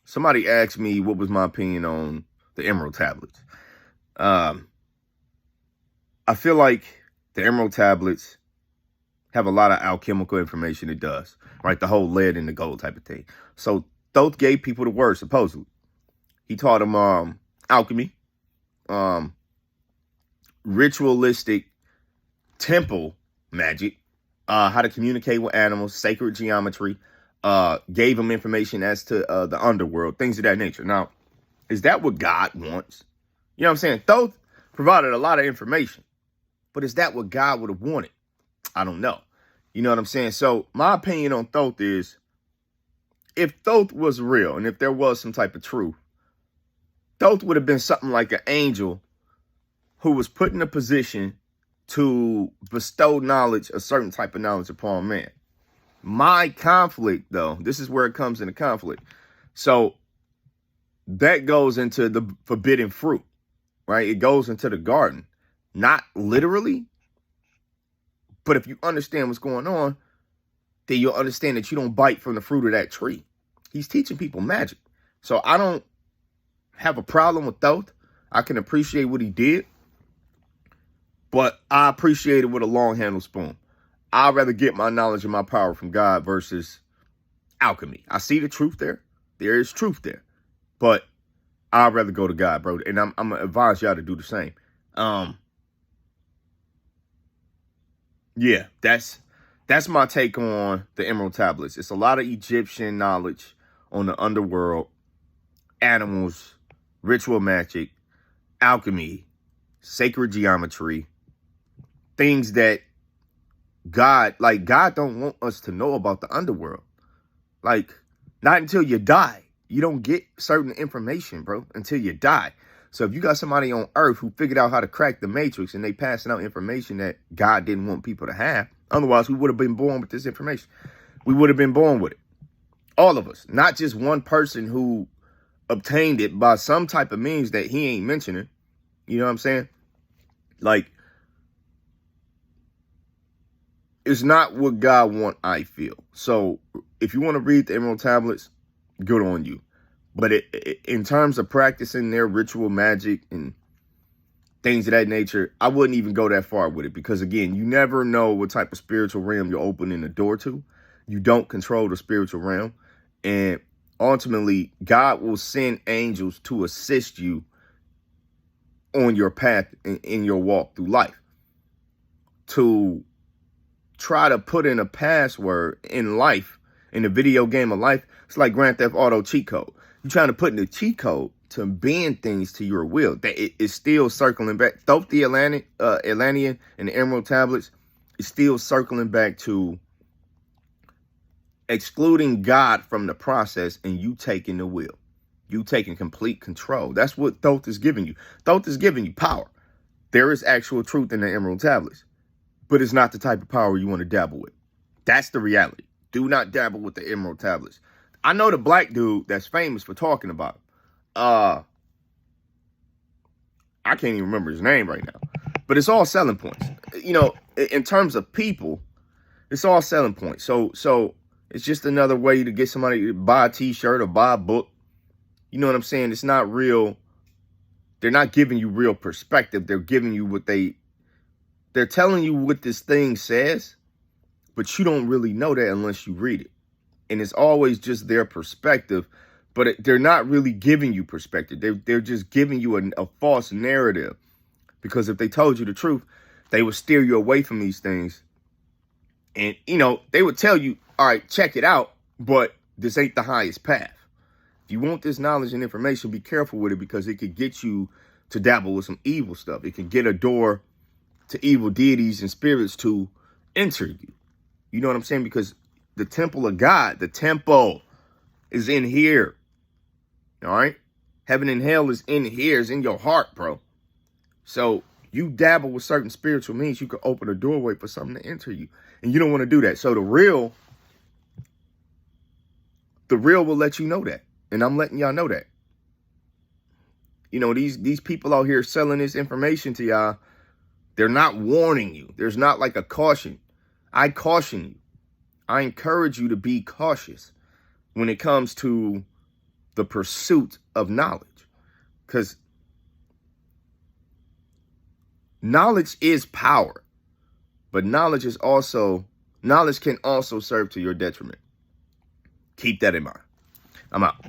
somebody asked me what was my opinion on the Emerald tablets. Um, I feel like the Emerald tablets have a lot of alchemical information. It does, right? The whole lead and the gold type of thing. So Thoth gave people the word, supposedly. He taught them alchemy, um, ritualistic temple magic, how to communicate with animals, sacred geometry, gave them information as to the underworld, things of that nature. Now, is that what God wants? You know what I'm saying? Thoth provided a lot of information, but is that what God would have wanted? I don't know. You know what I'm saying? So my opinion on Thoth is, if Thoth was real and if there was some type of truth, Thoth would have been something like an angel who was put in a position to bestow knowledge, a certain type of knowledge upon man. My conflict, though, this is where it comes into conflict. So that goes into the forbidden fruit, right? It goes into the garden, not literally, but if you understand what's going on, then you'll understand that you don't bite from the fruit of that tree. He's teaching people magic. So I don't have a problem with Thoth. I can appreciate what he did, but I appreciate it with a long handle spoon. I'd rather get my knowledge and my power from God versus alchemy. I see the truth there. There is truth there, but I'd rather go to God, bro. And I'm gonna advise y'all to do the same. Yeah, that's my take on the Emerald tablets. It's a lot of Egyptian knowledge on the underworld, animals, ritual magic, alchemy, sacred geometry, things that God don't want us to know about the underworld. Like, not until you die. You don't get certain information, bro, until you die. So if you got somebody on earth who figured out how to crack the matrix and they passing out information that God didn't want people to have, otherwise we would have been born with this information. We would have been born with it. All of us, not just one person who obtained it by some type of means that he ain't mentioning. You know what I'm saying? Like, it's not what God want, I feel. So if you want to read the Emerald tablets, good on you. But in terms of practicing their ritual magic and things of that nature, I wouldn't even go that far with it. Because, again, you never know what type of spiritual realm you're opening the door to. You don't control the spiritual realm. And ultimately, God will send angels to assist you on your path in your walk through life. To try to put in a password in life, in the video game of life, it's like Grand Theft Auto cheat code. You're trying to put in the cheat code to bend things to your will. That it is still circling back. Thoth the Atlantean and the Emerald tablets is still circling back to excluding God from the process and you taking the will. You taking complete control. That's what Thoth is giving you. Thoth is giving you power. There is actual truth in the Emerald tablets, but it's not the type of power you want to dabble with. That's the reality. Do not dabble with the Emerald tablets. I know the black dude that's famous for talking about it. I can't even remember his name right now, but it's all selling points. You know, in terms of people, it's all selling points. So it's just another way to get somebody to buy a t-shirt or buy a book. You know what I'm saying? It's not real. They're not giving you real perspective. They're giving you what they're telling you what this thing says, but you don't really know that unless you read it. And it's always just their perspective, but they're not really giving you perspective. They're just giving you a false narrative, because if they told you the truth, they would steer you away from these things. And, you know, they would tell you, all right, check it out, but this ain't the highest path. If you want this knowledge and information, be careful with it, because it could get you to dabble with some evil stuff. It can get a door to evil deities and spirits to enter you. You know what I'm saying? Because the temple of God, the temple is in here. All right? Heaven and hell is in here, is in your heart, bro. So you dabble with certain spiritual means, you can open a doorway for something to enter you. And you don't want to do that. So the real will let you know that. And I'm letting y'all know that. You know, these people out here selling this information to y'all, they're not warning you. There's not like a caution. I caution you. I encourage you to be cautious when it comes to the pursuit of knowledge, because knowledge is power, but knowledge can also serve to your detriment. Keep that in mind. I'm out.